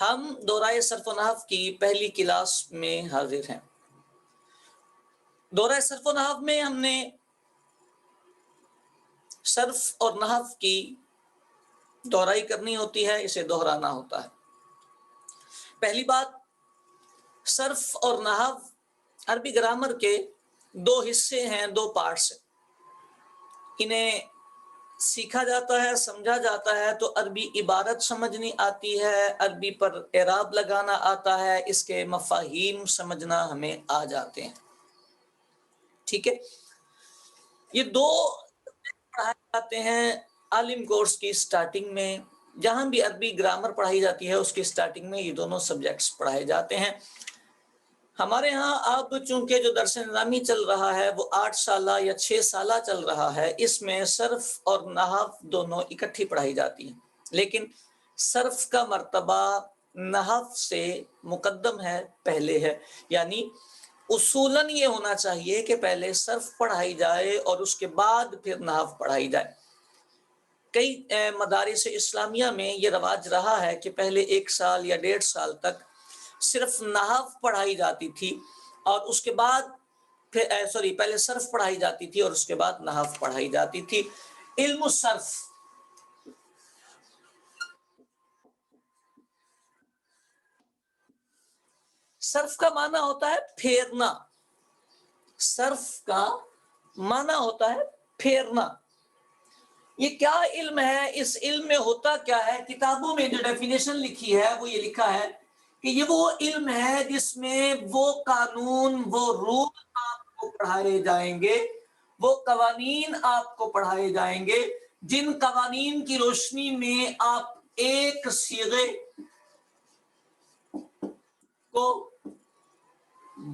ہم دورہ صرف و نحو کی پہلی کلاس میں حاضر ہیں۔ دورہ صرف و نحو میں ہم نے صرف اور نحو کی دہرائی کرنی ہوتی ہے، اسے دہرانا ہوتا ہے۔ پہلی بات، صرف اور نحو عربی گرامر کے دو حصے ہیں، دو پارٹس ہیں۔ انہیں سیکھا جاتا ہے، سمجھا جاتا ہے تو عربی عبارت سمجھنی آتی ہے، عربی پر اعراب لگانا آتا ہے، اس کے مفاہیم سمجھنا ہمیں آ جاتے ہیں۔ ٹھیک ہے، یہ دو پڑھائے جاتے ہیں عالم کورس کی سٹارٹنگ میں۔ جہاں بھی عربی گرامر پڑھائی جاتی ہے اس کی سٹارٹنگ میں یہ دونوں سبجیکٹس پڑھائے جاتے ہیں۔ ہمارے ہاں اب چونکہ جو درس نظامی چل رہا ہے وہ 8 سالہ یا 6 سالہ چل رہا ہے، اس میں صرف اور نحو دونوں اکٹھی پڑھائی جاتی ہیں، لیکن صرف کا مرتبہ نحو سے مقدم ہے، پہلے ہے۔ یعنی اصولاً یہ ہونا چاہیے کہ پہلے صرف پڑھائی جائے اور اس کے بعد پھر نحو پڑھائی جائے۔ کئی مدارس اسلامیہ میں یہ رواج رہا ہے کہ پہلے 1 سال یا 1.5 سال تک صرف نحو پڑھائی جاتی تھی اور اس کے بعد پہلے صرف پڑھائی جاتی تھی اور اس کے بعد نحو پڑھائی جاتی تھی۔ علم الصرف صرف کا معنی ہوتا ہے پھیرنا، صرف کا معنی ہوتا ہے پھیرنا۔ یہ کیا علم ہے؟ اس علم میں ہوتا کیا ہے؟ کتابوں میں جو ڈیفینیشن لکھی ہے وہ یہ لکھا ہے کہ یہ وہ علم ہے جس میں وہ قانون، وہ رول آپ کو پڑھائے جائیں گے، وہ قوانین آپ کو پڑھائے جائیں گے جن قوانین کی روشنی میں آپ ایک صیغے کو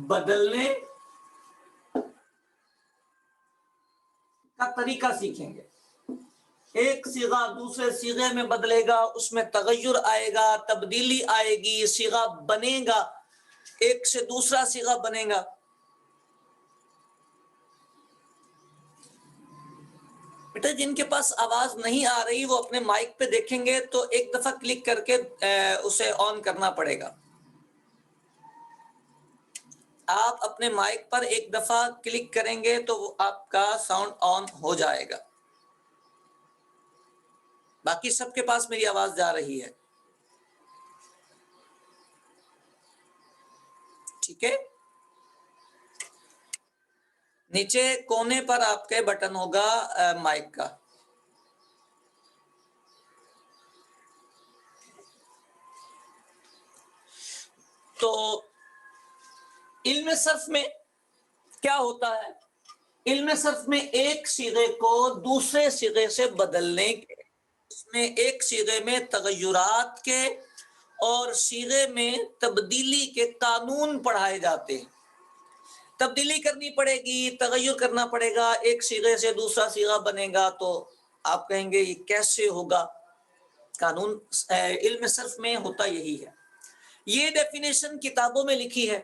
بدلنے کا طریقہ سیکھیں گے۔ ایک صیغہ دوسرے صیغے میں بدلے گا، اس میں تغیر آئے گا، تبدیلی آئے گی، صیغہ بنے گا، ایک سے دوسرا صیغہ بنے گا۔ بیٹا جن کے پاس آواز نہیں آ رہی وہ اپنے مائک پہ دیکھیں گے تو ایک دفعہ کلک کر کے اسے آن کرنا پڑے گا۔ آپ اپنے مائک پر ایک دفعہ کلک کریں گے تو وہ آپ کا ساؤنڈ آن ہو جائے گا۔ باقی سب کے پاس میری آواز جا رہی ہے؟ ٹھیک ہے، نیچے کونے پر آپ کے بٹن ہوگا مائک کا۔ تو علم صرف میں کیا ہوتا ہے؟ علم صرف میں ایک صیغے کو دوسرے صیغے سے بدلنے کے، اس میں ایک صیغے میں تغیرات کے اور صیغے میں تبدیلی کے قانون پڑھائے جاتے ہیں۔ تبدیلی کرنی پڑے گی، تغیر کرنا پڑے گا، ایک صیغے سے دوسرا صیغہ بنے گا تو آپ کہیں گے یہ کیسے ہوگا؟ قانون علم صرف میں ہوتا یہی ہے۔ یہ ڈیفینیشن کتابوں میں لکھی ہے۔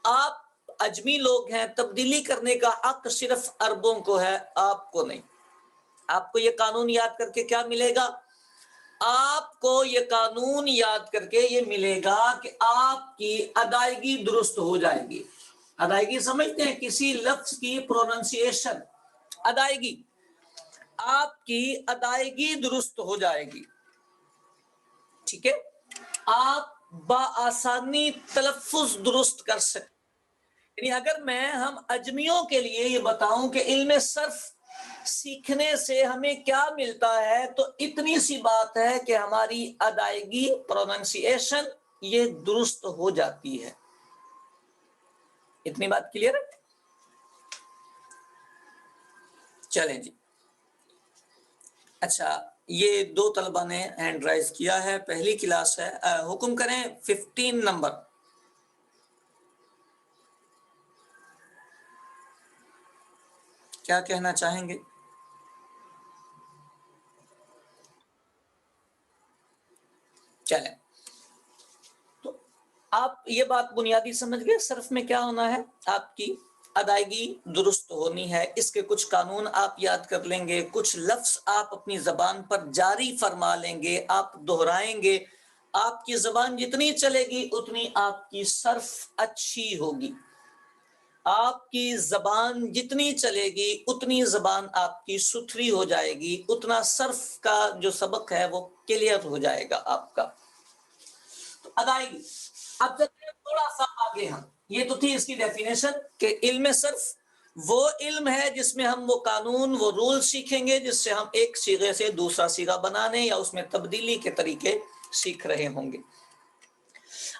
آپ اجمی لوگ ہیں، تبدیلی کرنے کا حق صرف عربوں کو ہے، آپ کو نہیں۔ آپ کو یہ قانون یاد کر کے کیا ملے گا؟ آپ کو یہ قانون یاد کر کے یہ ملے گا کہ آپ کی ادائیگی درست ہو جائے گی۔ ادائیگی سمجھتے ہیں؟ کسی لفظ کی پروننسیشن، ادائیگی، آپ کی ادائیگی درست ہو جائے گی۔ ٹھیک ہے، آپ بآسانی تلفظ درست کر سکتے۔ یعنی اگر ہم اجمیوں کے لیے یہ بتاؤں کہ علم صرف سیکھنے سے ہمیں کیا ملتا ہے تو اتنی سی بات ہے کہ ہماری ادائیگی، پروننسیشن یہ درست ہو جاتی ہے۔ اتنی بات کلیئر ہے؟ چلیں جی، اچھا یہ 2 طلبہ نے ہینڈ رائز کیا ہے، پہلی کلاس ہے، حکم کریں 15 نمبر۔ کیا کہنا چاہیں گے؟ چلیں، تو آپ یہ بات بنیادی سمجھ گئے صرف میں کیا ہونا ہے؟ آپ کی ادائیگی درست ہونی ہے۔ اس کے کچھ قانون آپ یاد کر لیں گے، کچھ لفظ آپ اپنی زبان پر جاری فرما لیں گے، آپ دہرائیں گے آپ کی زبان جتنی چلے گی اتنی آپ کی صرف اچھی ہوگی. آپ کی زبان جتنی چلے گی اتنی زبان آپ کی ستھری ہو جائے گی، اتنا صرف کا جو سبق ہے وہ کلیئر ہو جائے گا آپ کا. تو ادائیگی. اب چلتے ہیں تھوڑا سا آگے. ہم یہ تو تھی اس کی ڈیفینیشن کہ علم صرف وہ علم ہے جس میں ہم وہ قانون، وہ رول سیکھیں گے جس سے ہم ایک صیغے سے دوسرا صیغہ بنانے یا اس میں تبدیلی کے طریقے سیکھ رہے ہوں گے.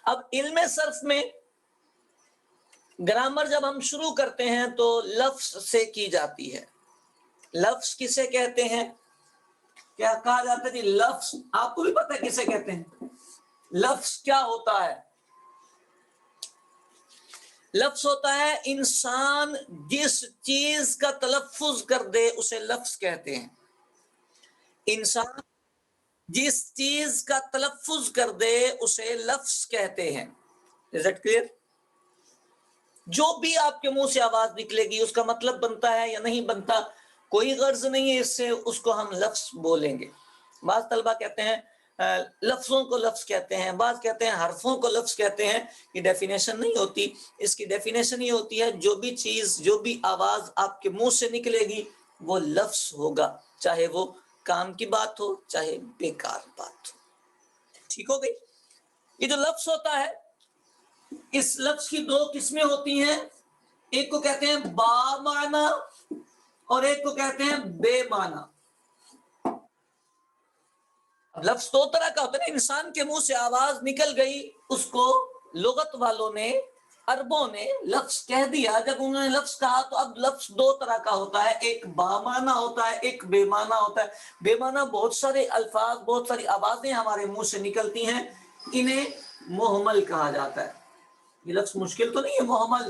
اب علم صرف میں گرامر جب ہم شروع کرتے ہیں تو لفظ سے کی جاتی ہے. لفظ کسے کہتے ہیں؟ کیا کہا جاتا ہے جی لفظ؟ آپ کو بھی پتہ ہے کسے کہتے ہیں. لفظ کیا ہوتا ہے؟ لفظ ہوتا ہے انسان جس چیز کا تلفظ کر دے اسے لفظ کہتے ہیں. انسان جس چیز کا تلفظ کر دے اسے لفظ کہتے ہیں. Is that clear؟ جو بھی آپ کے منہ سے آواز نکلے گی اس کا مطلب بنتا ہے یا نہیں بنتا، کوئی غرض نہیں ہے اس سے، اس کو ہم لفظ بولیں گے. بعض طلبہ کہتے ہیں لفظوں کو لفظ کہتے ہیں، بعض کہتے ہیں حرفوں کو لفظ کہتے ہیں. یہ ڈیفینیشن نہیں ہوتی. اس کی ڈیفینیشن یہ ہوتی ہے جو بھی چیز، جو بھی آواز آپ کے منہ سے نکلے گی وہ لفظ ہوگا، چاہے وہ کام کی بات ہو چاہے بیکار بات ہو. ٹھیک ہو گئی؟ یہ جو لفظ ہوتا ہے اس لفظ کی دو قسمیں ہوتی ہیں. ایک کو کہتے ہیں با معنی اور ایک کو کہتے ہیں بے معنی. لفظ دو طرح کا ہوتا ہے. انسان کے منہ سے آواز نکل گئی، اس کو لغت والوں نے، عربوں نے لفظ کہہ دیا. جب انہوں نے لفظ کہا تو اب لفظ دو طرح کا ہوتا ہے، ایک با معنی ہوتا ہے، ایک بے معنی ہوتا ہے. بے معنی بہت سارے الفاظ، بہت ساری آوازیں ہمارے منہ سے نکلتی ہیں، انہیں محمل کہا جاتا ہے. یہ لفظ مشکل تو نہیں ہے محمل.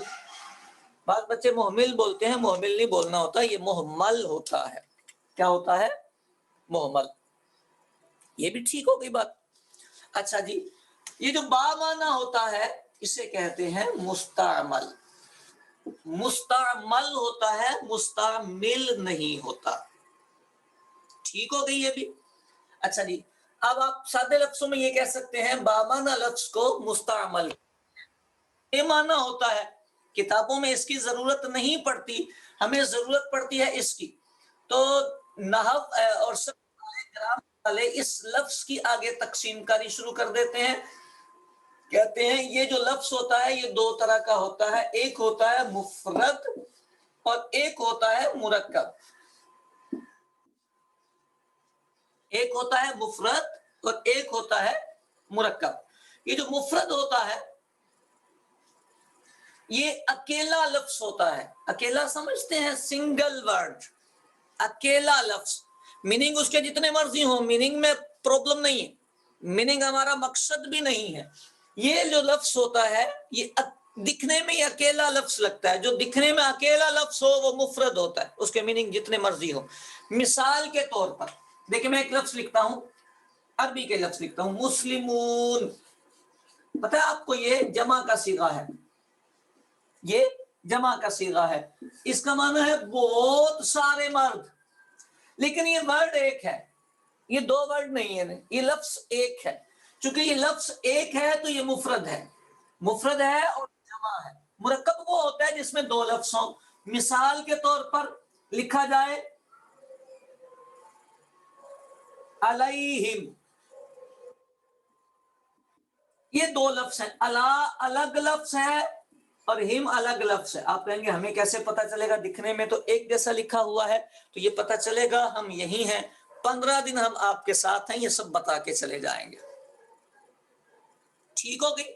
بعض بچے محمل بولتے ہیں، محمل نہیں بولنا ہوتا، یہ محمل ہوتا ہے. کیا ہوتا ہے؟ محمل. یہ بھی ٹھیک ہو گئی بات. اچھا جی، یہ جو با معنی ہوتا ہے اسے کہتے ہیں مستعمل. مستعمل ہوتا ہے، مستعمل نہیں ہوتا. ٹھیک ہو گئی یہ بھی. اچھا جی، اب آپ سادے لفظوں میں یہ کہہ سکتے ہیں با معنی لفظ کو مستعمل. یہ معنی ہوتا ہے کتابوں میں اس کی ضرورت نہیں پڑتی، ہمیں ضرورت پڑتی ہے اس کی. تو نحو اور گرامر والے اس لفظ کی آگے تقسیم کاری شروع کر دیتے ہیں. کہتے ہیں یہ جو لفظ ہوتا ہے یہ دو طرح کا ہوتا ہے، ایک ہوتا ہے مفرد اور ایک ہوتا ہے مرکب. ایک ہوتا ہے مفرد اور ایک ہوتا ہے مرکب. یہ جو مفرد ہوتا ہے یہ اکیلا لفظ ہوتا ہے. اکیلا سمجھتے ہیں؟ سنگل ورڈ، اکیلا لفظ. میننگ اس کے جتنے مرضی ہوں، میننگ میں پرابلم نہیں ہے، میننگ ہمارا مقصد بھی نہیں ہے. یہ جو لفظ ہوتا ہے یہ دکھنے میں ہی اکیلا لفظ لگتا ہے. جو دکھنے میں اکیلا لفظ ہو وہ مفرد ہوتا ہے، اس کے میننگ جتنے مرضی ہو. مثال کے طور پر دیکھیں، میں ایک لفظ لکھتا ہوں، عربی کے لفظ لکھتا ہوں مسلمون. پتہ ہے آپ کو یہ جمع کا صیغہ ہے، یہ جمع کا صیغہ ہے. اس کا معنی ہے بہت سارے مرد، لیکن یہ ورڈ ایک ہے، یہ دو ورڈ نہیں ہے، یہ لفظ ایک ہے. چونکہ یہ لفظ ایک ہے تو یہ مفرد ہے، مفرد ہے اور جمع ہے. مرکب وہ ہوتا ہے جس میں دو لفظ ہوں. مثال کے طور پر لکھا جائے علیہم، یہ دو لفظ ہیں. الگ لفظ ہے اور ہم الگ لفظ ہے. آپ کہیں گے ہمیں کیسے پتا چلے گا؟ دکھنے میں تو ایک جیسا لکھا ہوا ہے، تو یہ پتا چلے گا ہم یہی ہیں. 15 دن ہم آپ کے ساتھ ہیں، یہ سب بتا کے چلے جائیں گے. ٹھیک ہو گئی؟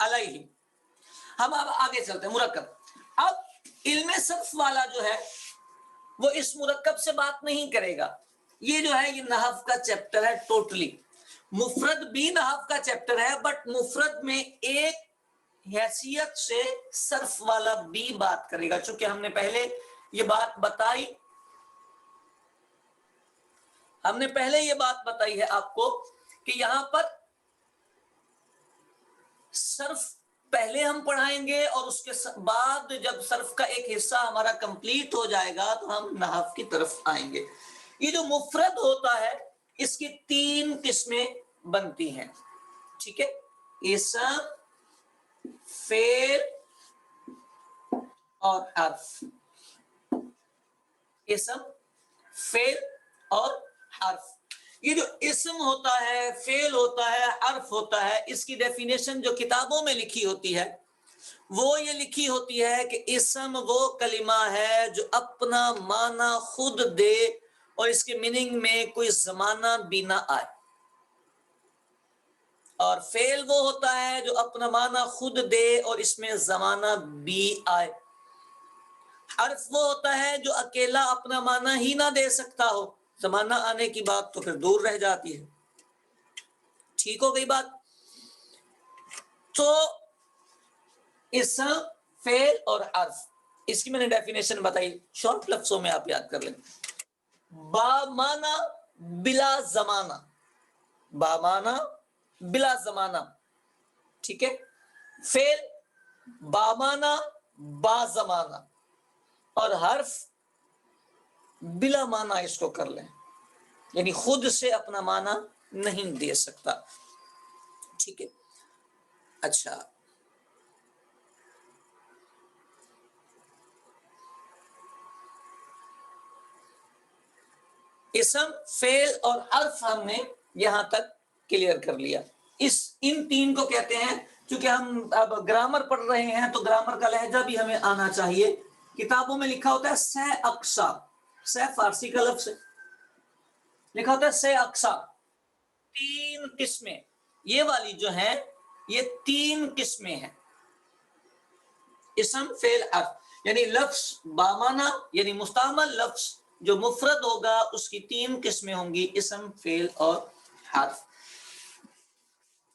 علیہ. ہم اب آگے چلتے ہیں مرکب. اب علم صرف والا جو ہے وہ اس مرکب سے بات نہیں کرے گا. یہ جو ہے یہ نحو کا چیپٹر ہے ٹوٹلی. مفرد بھی نحو کا چیپٹر ہے، بٹ مفرد میں ایک حیثیت سے صرف والا بھی بات کرے گا. چونکہ ہم نے پہلے یہ بات بتائی، ہے آپ کو کہ یہاں پر صرف پہلے ہم پڑھائیں گے اور اس کے بعد جب صرف کا ایک حصہ ہمارا کمپلیٹ ہو جائے گا تو ہم نحو کی طرف آئیں گے. یہ جو مفرد ہوتا ہے اس کی 3 قسمیں بنتی ہیں. ٹھیک ہے، اسم، فعل اور حرف. اسم، فعل اور حرف. یہ جو اسم ہوتا ہے، فعل ہوتا ہے، حرف ہوتا ہے، اس کی ڈیفینیشن جو کتابوں میں لکھی ہوتی ہے وہ یہ لکھی ہوتی ہے کہ اسم وہ کلمہ ہے جو اپنا معنی خود دے اور اس کے میننگ میں کوئی زمانہ بھی نہ آئے. اور فعل وہ ہوتا ہے جو اپنا معنی خود دے اور اس میں زمانہ بھی آئے. حرف وہ ہوتا ہے جو اکیلا اپنا معنی ہی نہ دے سکتا ہو، زمانہ آنے کی بات تو پھر دور رہ جاتی ہے. ٹھیک ہو گئی بات؟ تو اسم، فعل اور حرف، اس کی میں نے ڈیفینیشن بتائی، شارٹ لفظوں میں آپ یاد کر لیں. بامانہ بلا زمانہ، بامانہ بلا زمانہ. ٹھیک ہے. فعل بامانہ با زمانہ، اور حرف بلا معنی اس کو کر لیں، یعنی خود سے اپنا معنی نہیں دے سکتا. ٹھیک ہے. اچھا، اسم، فعل اور حرف ہم نے یہاں تک کلیئر کر لیا. ان 3 کو کہتے ہیں، چونکہ ہم اب گرامر پڑھ رہے ہیں تو گرامر کا لہجہ بھی ہمیں آنا چاہیے. کتابوں میں لکھا ہوتا ہے سہ اقسام، سہ فارسی کا لفظ ہے، لکھا ہوتا ہے سہ اقسام، 3 قسمیں. یہ والی جو ہیں یہ 3 قسمیں ہیں، اسم، فعل، حرف. یعنی لفظ بامانہ یعنی مستعمل لفظ جو مفرد ہوگا اس کی 3 قسمیں ہوں گی، اسم، فعل اور حرف.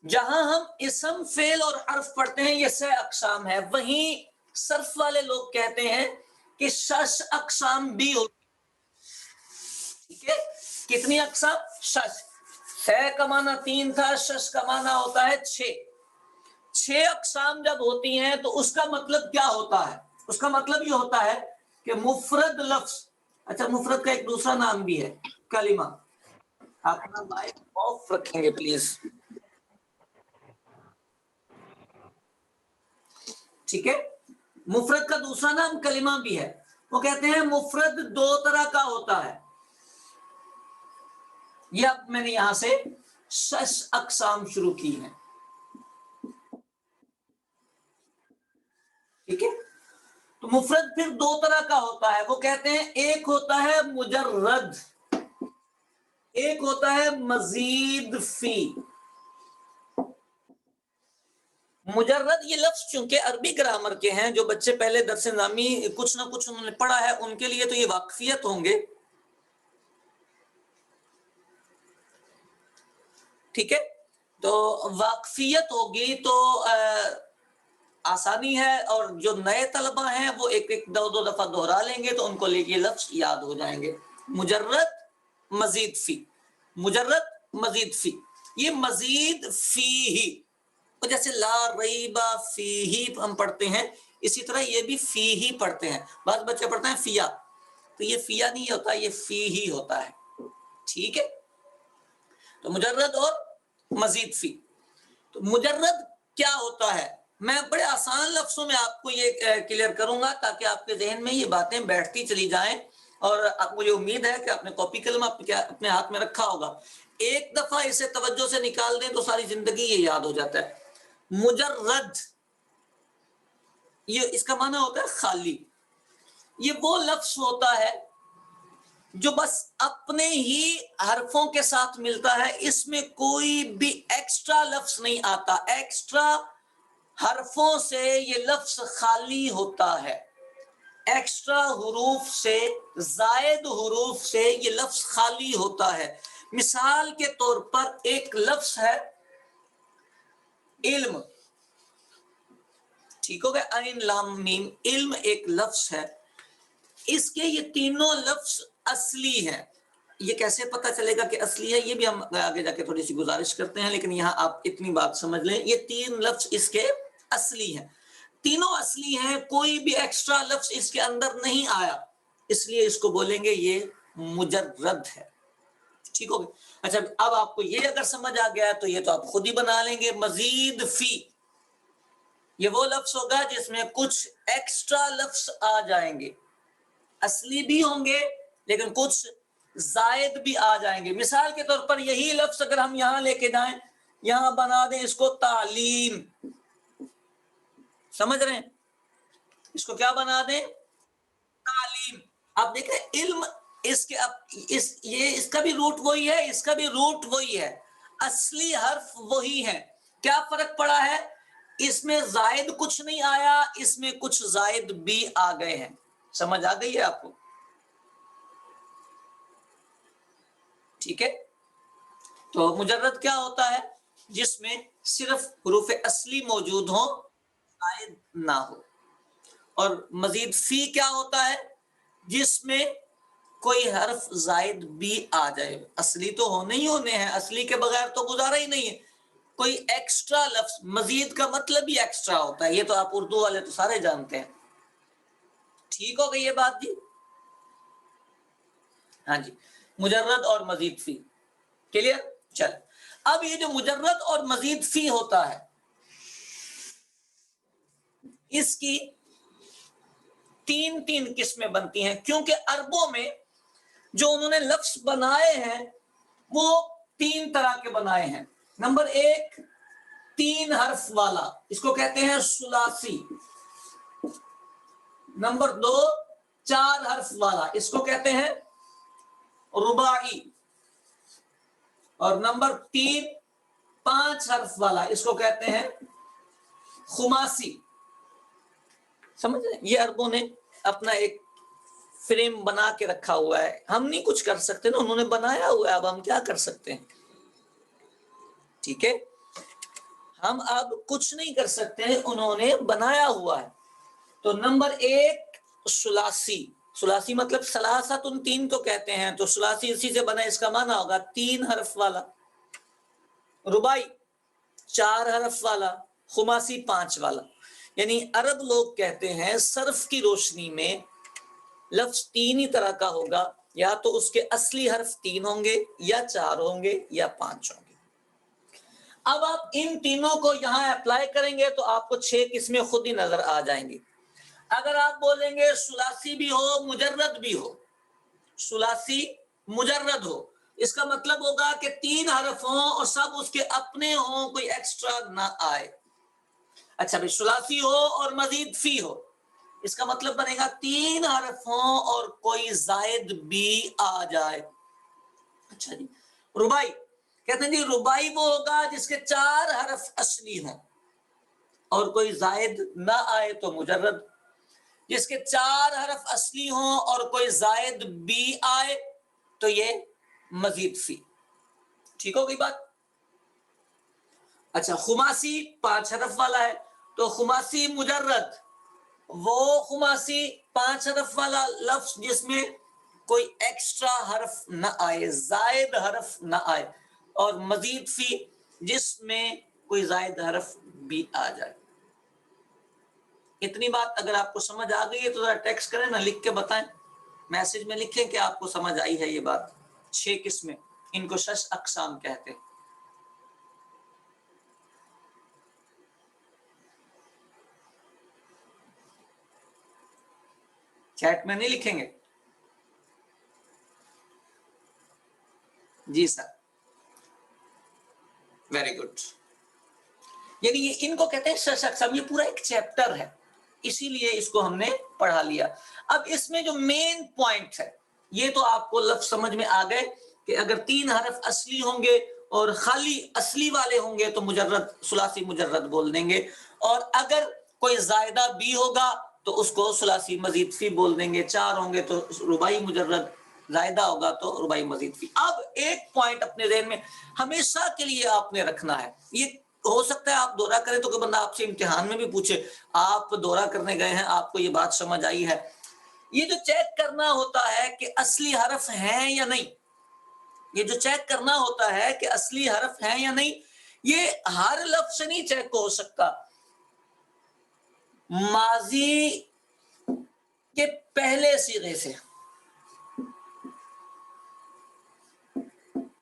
جہاں ہم اسم، فعل اور حرف پڑھتے ہیں یہ 6 اقسام ہے، وہیں صرف والے لوگ کہتے ہیں کہ 6 اقسام بھی ہوتی. ٹھیک ہے، کتنی اقسام؟ 6. 6 کا معنی 3 تھا، 6 کا معنی ہوتا ہے 6. 6 اقسام جب ہوتی ہیں تو اس کا مطلب کیا ہوتا ہے؟ اس کا مطلب یہ ہوتا ہے کہ مفرد لفظ، اچھا مفرد کا ایک دوسرا نام بھی ہے کلمہ. آپ اپنا مائک آف رکھیں گے پلیز. ٹھیک ہے، مفرد کا دوسرا نام کلمہ بھی ہے. وہ کہتے ہیں مفرد 2 طرح کا ہوتا ہے. یہ اب میں نے یہاں سے 6 اقسام شروع کی ہیں. ٹھیک ہے، تو مفرد پھر 2 طرح کا ہوتا ہے. وہ کہتے ہیں ایک ہوتا ہے مجرد، ایک ہوتا ہے مزید فی. مجرد یہ لفظ چونکہ عربی گرامر کے ہیں، جو بچے پہلے درس نظامی کچھ نہ کچھ انہوں نے پڑھا ہے ان کے لیے تو یہ واقفیت ہوں گے. ٹھیک ہے، تو واقفیت ہوگی تو آسانی ہے، اور جو نئے طلبہ ہیں وہ ایک 2 دفعہ دہرا لیں گے تو ان کو یہ لفظ یاد ہو جائیں گے. مجرد، مزید فی، مجرد، مزید فی. یہ مزید فی ہی، جیسے لا ریبا فی ہی ہم پڑھتے ہیں، اسی طرح یہ بھی فی ہی پڑھتے ہیں. بعض بچے پڑھتے ہیں فیا، تو یہ فیا نہیں ہوتا، یہ فی ہی ہوتا ہے. ٹھیک ہے، تو مجرد اور مزید فی. تو مجرد کیا ہوتا ہے؟ میں بڑے آسان لفظوں میں آپ کو یہ کلیئر کروں گا تاکہ آپ کے ذہن میں یہ باتیں بیٹھتی چلی جائیں. اور مجھے امید ہے کہ آپ نے کاپی قلم اپنے ہاتھ میں رکھا ہوگا. ایک دفعہ اسے توجہ سے نکال دیں تو ساری زندگی یہ یاد ہو جاتا ہے. مجرد، یہ اس کا معنی ہوتا ہے خالی. یہ وہ لفظ ہوتا ہے جو بس اپنے ہی حرفوں کے ساتھ ملتا ہے، اس میں کوئی بھی ایکسٹرا لفظ نہیں آتا. ایکسٹرا حرفوں سے یہ لفظ خالی ہوتا ہے، ایکسٹرا حروف سے، زائد حروف سے یہ لفظ خالی ہوتا ہے. مثال کے طور پر ایک لفظ ہے علم. ٹھیک ہو گیا، عین لام میم، علم ایک لفظ ہے. اس کے یہ 3 لفظ اصلی ہیں. یہ کیسے پتہ چلے گا کہ اصلی ہے؟ یہ بھی ہم آگے جا کے تھوڑی سی گزارش کرتے ہیں، لیکن یہاں آپ اتنی بات سمجھ لیں، یہ 3 لفظ اس کے اصلی ہیں. تینوں اصلی ہیں، کوئی بھی ایکسٹرا لفظ اس کے اندر نہیں آیا، اس لیے اس کو بولیں گے یہ مجرد ہے. ٹھیک ہو گیا. اچھا اب آپ کو یہ اگر سمجھ آ گیا تو یہ تو آپ خود ہی بنا لیں گے. مزید فی یہ وہ لفظ ہوگا جس میں کچھ ایکسٹرا لفظ آ جائیں گے, اصلی بھی ہوں گے لیکن کچھ زائد بھی آ جائیں گے. مثال کے طور پر یہی لفظ اگر ہم یہاں لے کے جائیں, یہاں بنا دیں اس کو تعلیم, سمجھ رہے ہیں, اس کو کیا بنا دیں, تعلیم. آپ دیکھیں علم اس کا بھی روٹ وہی ہے, اس کا بھی روٹ وہی ہے, اصلی حرف وہی ہے. کیا فرق پڑا ہے, اس میں زائد کچھ نہیں آیا, اس میں کچھ زائد بھی آ گئے ہیں. سمجھ آ گئی ہے آپ کو؟ ٹھیک ہے. تو مجرد کیا ہوتا ہے, جس میں صرف حروف اصلی موجود ہوں, زائد نہ ہو. اور مزید فی کیا ہوتا ہے, جس میں کوئی حرف زائد بھی آ جائے. اصلی تو ہونے ہی ہونے ہیں, اصلی کے بغیر تو گزارا ہی نہیں ہے. کوئی ایکسٹرا لفظ, مزید کا مطلب ہی ایکسٹرا ہوتا ہے, یہ تو آپ اردو والے تو سارے جانتے ہیں. ٹھیک ہو گئی یہ بات جی؟ ہاں جی, مجرد اور مزید فی کلیئر. چل اب یہ جو مجرد اور مزید فی ہوتا ہے, اس کی تین قسمیں بنتی ہیں, کیونکہ عربوں میں جو انہوں نے لفظ بنائے ہیں وہ 3 طرح کے بنائے ہیں. نمبر 1 3 حرف والا, اس کو کہتے ہیں ثلاثی. نمبر 2 4 حرف والا, اس کو کہتے ہیں رباعی. اور نمبر 3 5 حرف والا, اس کو کہتے ہیں خماسی. سمجھ رہے ہیں, یہ عربوں نے اپنا ایک فریم بنا کے رکھا ہوا ہے, ہم نہیں کچھ کر سکتے نا, انہوں نے بنایا ہوا ہے, اب ہم کیا کر سکتے ہیں. ٹھیک ہے, ہم اب کچھ نہیں کر سکتے, انہوں نے بنایا ہوا ہے. تو نمبر 1 ثلاثی. ثلاثی مطلب ثلاثت 3 کو کہتے ہیں, تو ثلاثی اسی سے بنا, اس کا معنی ہوگا 3 حرف والا. رباعی 4 حرف والا, خماسی 5 والا. یعنی عرب لوگ کہتے ہیں صرف کی روشنی میں لفظ 3 ہی طرح کا ہوگا, یا تو اس کے اصلی حرف 3 ہوں گے, یا 4 ہوں گے, یا 5 ہوں گے. اب آپ ان تینوں کو یہاں اپلائی کریں گے تو آپ کو 6 قسمیں خود ہی نظر آ جائیں گی. اگر آپ بولیں گے ثلاثی بھی ہو مجرد بھی ہو, ثلاثی مجرد ہو, اس کا مطلب ہوگا کہ 3 حرف ہوں اور سب اس کے اپنے ہوں, کوئی ایکسٹرا نہ آئے. اچھا بھائی, ثلاثی ہو اور مزید فی ہو, اس کا مطلب بنے گا 3 حرف ہوں اور کوئی زائد بھی آ جائے. اچھا جی. رباعی کہتے ہیں جی رباعی وہ ہوگا جس کے 4 حرف اصلی ہوں اور کوئی زائد نہ آئے تو مجرد. جس کے 4 حرف اصلی ہوں اور کوئی زائد بھی آئے تو یہ مزید فی. ٹھیک ہو گئی بات؟ اچھا, خماسی 5 حرف والا ہے, تو خماسی مجرد وہ خماسی 5 حرف والا لفظ جس میں کوئی ایکسٹرا حرف نہ آئے, زائد حرف نہ آئے. اور مزید فی جس میں کوئی زائد حرف بھی آ جائے. اتنی بات اگر آپ کو سمجھ آ گئی ہے تو ذرا ٹیکسٹ کریں نا, لکھ کے بتائیں, میسج میں لکھیں کہ آپ کو سمجھ آئی ہے یہ بات. 6 قسمیں, ان کو 6 اقسام کہتے ہیں. چیٹ میں نہیں لکھیں گے؟ جی سر, ویری گڈ. یعنی یہ ان کو کہتے ہیں 6 اقسام, یہ پورا ایک چیپٹر ہے, اسی لیے اس کو ہم نے پڑھا لیا. اب اس میں جو مین پوائنٹ ہے, یہ تو آپ کو لفظ سمجھ میں آ گئے کہ اگر 3 حرف اصلی ہوں گے اور خالی اصلی والے ہوں گے تو مجرد ثلاثی مجرد بول دیں گے, اور اگر کوئی زائدہ بھی ہوگا تو اس کو ثلاثی مزید فی بول دیں گے. 4 ہوں گے تو رباعی مجرد, زائدہ ہوگا تو رباعی مزید فی. اب ایک پوائنٹ اپنے ذہن میں ہمیشہ کے لیے آپ نے رکھنا ہے, یہ ہو سکتا ہے آپ دورہ کریں تو کوئی بندہ آپ سے امتحان میں بھی پوچھے, آپ دورہ کرنے گئے ہیں, آپ کو یہ بات سمجھ آئی ہے. یہ جو چیک کرنا ہوتا ہے کہ اصلی حرف ہیں یا نہیں, یہ جو چیک کرنا ہوتا ہے کہ اصلی حرف ہیں یا نہیں, یہ ہر لفظ سے نہیں چیک ہو سکتا. ماضی کے پہلے صیغے سے,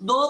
2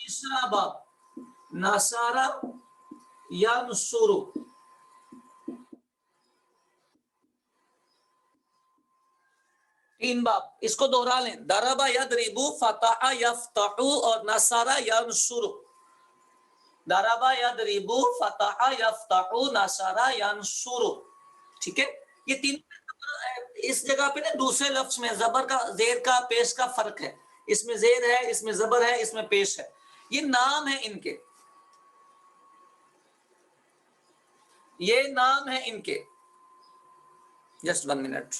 تیسرا باب نصارا ینصرو، 3 باب، اس کو دوہرا لیں، ضرب یضرب، فتح یفتح اور نصر ینصر، ضرب یضرب فتح یفتح نصر ینصر، ٹھیک ہے. یہ تین اس جگہ پہ نا دوسرے لفظ میں زبر کا، زیر کا، پیش کا فرق ہے. اس میں زیر ہے، اس میں زبر ہے، اس میں پیش ہے. یہ نام ہے ان کے، یہ نام ہے ان کے. Just 1 minute.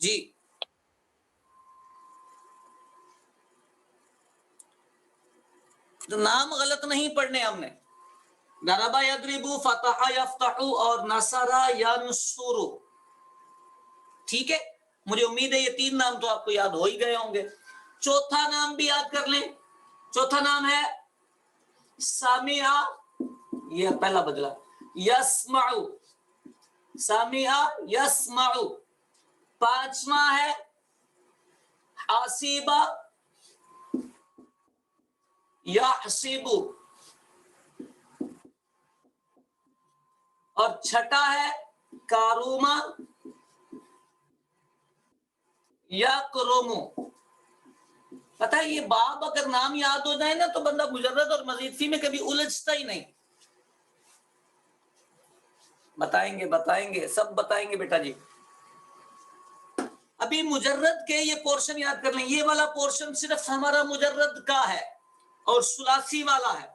جی تو نام غلط نہیں پڑھنے ہم نے. ضرب یضرب، فتح یفتح اور نصر ینصر، ٹھیک ہے. مجھے امید ہے یہ 3 نام تو آپ کو یاد ہو ہی گئے ہوں گے. چوتھا نام بھی یاد کر لیں. چوتھا نام ہے سامع، یہ پہلا بدلا، یسمع، سامع یسمع. پانچواں ہے حاسبہ یحسب، اور چھٹا ہے کاروما یکرم. پتہ ہے یہ باب اگر نام یاد ہو جائے نا تو بندہ مجرد اور مزید فی میں کبھی الجھتا ہی نہیں. بتائیں گے سب بتائیں گے بیٹا جی. ابھی مجرد کے یہ پورشن یاد کر لیں. یہ والا پورشن صرف ہمارا مجرد کا ہے اور ثلاثی والا ہے.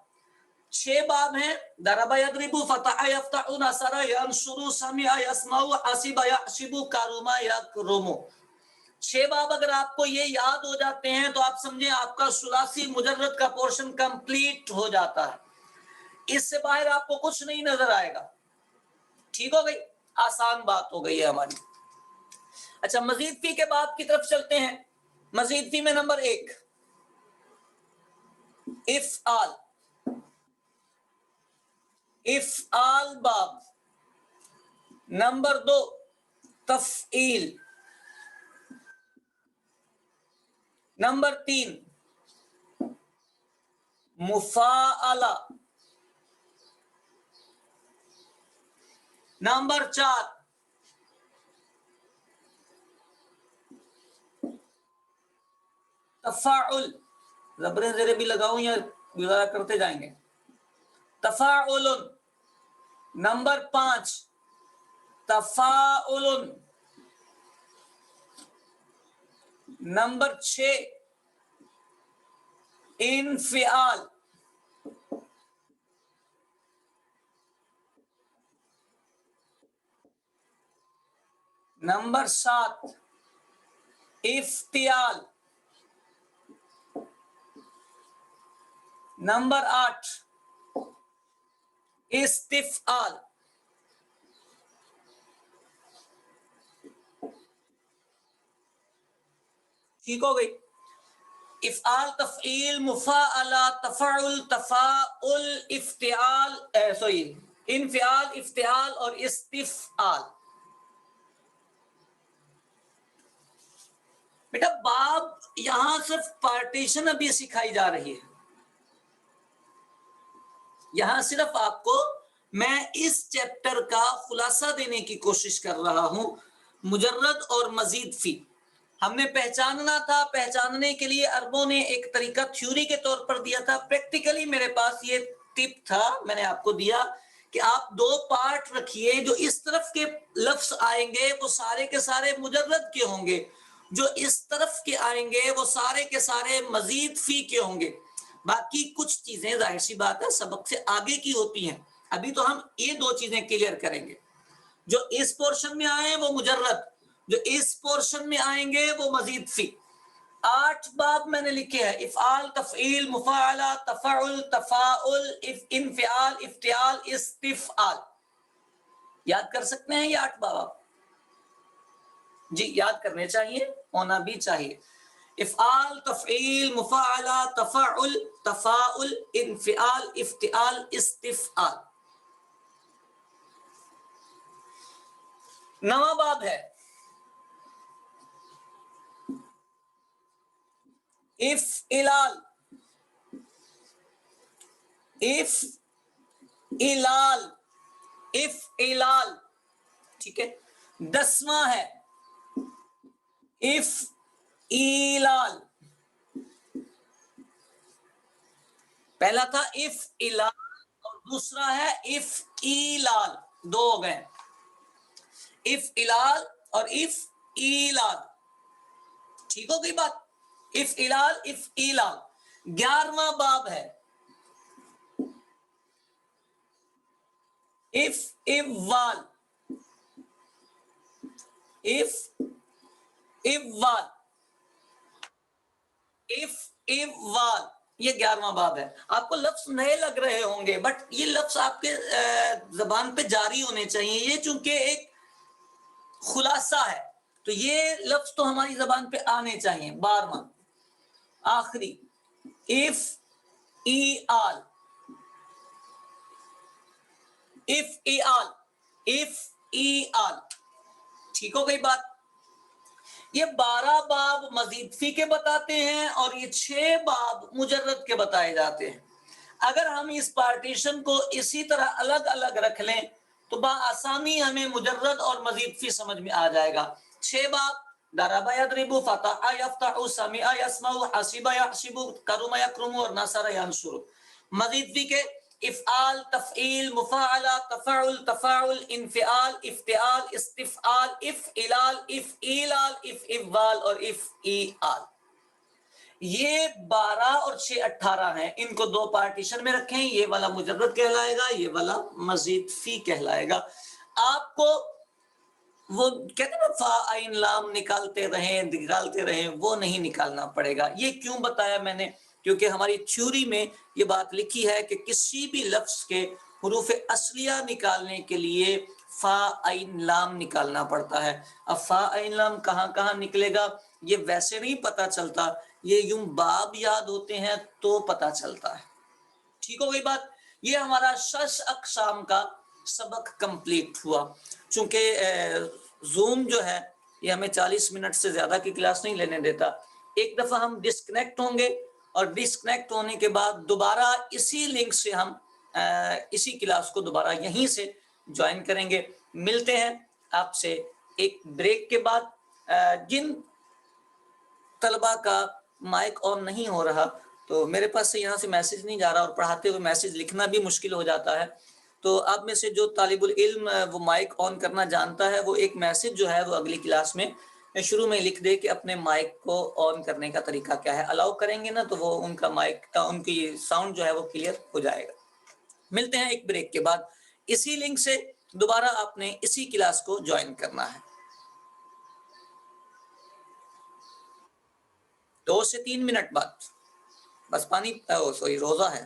6 باب ہیں، ضرب یضرب، فتح یفتح، نصر ینصر، سمع یسمع، حسب یحسب، کروم یکرم. 6 باب اگر آپ کو یہ یاد ہو جاتے ہیں تو آپ سمجھیں آپ کا ثلاثی مجرد کا پورشن کمپلیٹ ہو جاتا ہے. اس سے باہر آپ کو کچھ نہیں نظر آئے گا. ٹھیک ہو گئی، آسان بات ہو گئی ہے ہماری. اچھا مزید فی کے باب کی طرف چلتے ہیں. مزید فی میں نمبر 1 افعال، افعال باب. نمبر 2 تفعیل. نمبر 3 مفاعلہ. نمبر 4 تفاعل. زبریں زیریں بھی لگاؤں یا گزارا کرتے جائیں گے. تفاعل. نمبر 5 تفاعل. نمبر 6 انفعال. نمبر 7 افتعال. نمبر 8 استفعال. ٹھیک ہو گئی. افعال، تفعیل، مفاعلہ، تفاعل، تفاعل، افتعال، انفعال، افتعال اور استفعال. بیٹا باب یہاں صرف پارٹیشن ابھی سکھائی جا رہی ہے. یہاں صرف آپ کو میں اس چیپٹر کا خلاصہ دینے کی کوشش کر رہا ہوں. مجرد اور مزید فی ہم نے پہچاننا تھا. پہچاننے کے لیے عربوں نے ایک طریقہ تھیوری کے طور پر دیا تھا. پریکٹیکلی میرے پاس یہ ٹپ تھا، میں نے آپ کو دیا کہ آپ 2 پارٹ رکھیے. جو اس طرف کے لفظ آئیں گے وہ سارے کے سارے مجرد کے ہوں گے، جو اس طرف کے آئیں گے وہ سارے کے سارے مزید فی کے ہوں گے. باقی کچھ چیزیں ظاہر سی بات ہے سبق سے آگے کی ہوتی ہیں. ابھی تو ہم یہ دو چیزیں کلیئر کریں گے. جو اس پورشن میں آئے وہ مجرد، جو اس پورشن میں آئیں گے وہ مزید فی. 8 باب میں نے لکھے ہیں: افعال، تفعیل، مفاعلہ، تفعل، تفاعل، انفعال، افتعال، استفعال. یاد کر سکتے ہیں یہ 8 باب آپ؟ جی یاد کرنے چاہیے، ہونا بھی چاہیے. افعال، تفعیل، مفاعلہ، تفعل، تفاعل، انفعال، افتعال، استفعال. نواں باب ہے افعلال. افعلال، افعلال، ٹھیک ہے. 10واں ہے افعلال. پہلا تھا افعلال اور دوسرا ہے افعلال، دو ہو گئے. افعلال اور افعلال، ٹھیک ہو گئی بات. افعلال، افعلال. 11واں باب ہے افعال. افعال، افعال، یہ 11واں باب ہے. آپ کو لفظ نئے لگ رہے ہوں گے بٹ یہ لفظ آپ کے زبان پہ جاری ہونے چاہیے. یہ چونکہ ایک خلاصہ ہے تو یہ لفظ تو ہماری زبان پہ آنے چاہیے. 12واں آخری افعال. افعال، افعال، ٹھیک ہو گئی بات. یہ 12 باب مزید فی کے بتاتے ہیں اور یہ 6 باب مجرد کے بتائے جاتے ہیں. اگر ہم اس پارٹیشن کو اسی طرح الگ الگ رکھ لیں تو بآسانی ہمیں مجرد اور مزید فی سمجھ میں آ جائے گا. 6 باب: ضرب یضرب، فتح یفتح، سمع یسمع، حسب یحسب، کرم یکرم اور نصر ینصر. مزید فی کے افعال، تفعیل، مفاعلہ، تفعل، تفاعل، انفعال، افتعال، استفعال، افعلال، افعلال، افعال اور افعال. یہ 12 اور 6 18 ہیں. ان کو دو پارٹیشن میں رکھیں. یہ والا مجرد کہلائے گا، یہ والا مزید فی کہلائے گا. آپ کو وہ کہتے ہیں نا فا عین لام نکالتے رہیں وہ نہیں نکالنا پڑے گا. یہ کیوں بتایا میں نے؟ کیونکہ ہماری تھیوری میں یہ بات لکھی ہے کہ کسی بھی لفظ کے حروف اصلیہ نکالنے کے لیے فا عین لام نکالنا پڑتا ہے. اب فا عین لام کہاں کہاں نکلے گا یہ ویسے نہیں پتا چلتا، یہ یوں باب یاد ہوتے ہیں تو پتا چلتا ہے. ٹھیک ہو گئی بات. یہ ہمارا 6 اقسام کا سبق کمپلیٹ ہوا. چونکہ زوم جو ہے یہ ہمیں 40 منٹ سے زیادہ کی کلاس نہیں لینے دیتا. ایک دفعہ ہم ڈسکنیکٹ ہوں گے اور ڈسکنیکٹ ہونے کے بعد دوبارہ اسی لنک سے ہم اسی کلاس کو دوبارہ یہیں سے جوائن کریں گے. ملتے ہیں آپ سے ایک بریک کے بعد. جن طلبہ کا مائک آن نہیں ہو رہا تو میرے پاس سے یہاں سے میسج نہیں جا رہا اور پڑھاتے ہوئے میسج لکھنا بھی مشکل ہو جاتا ہے، تو آپ میں سے جو طالب العلم وہ مائک آن کرنا جانتا ہے وہ ایک میسج جو ہے وہ اگلی کلاس میں شروع میں لکھ دے کہ اپنے مائک کو آن کرنے کا طریقہ کیا ہے. الاؤ کریں گے نا تو وہ ان کا مائک ان کی ساؤنڈ جو ہے وہ کلیئر ہو جائے گا. ملتے ہیں ایک بریک کے بعد. اسی لنک سے دوبارہ آپ نے اسی کلاس کو جوائن کرنا ہے. 2 سے 3 منٹ بعد. بس پانی سوری روزہ ہے.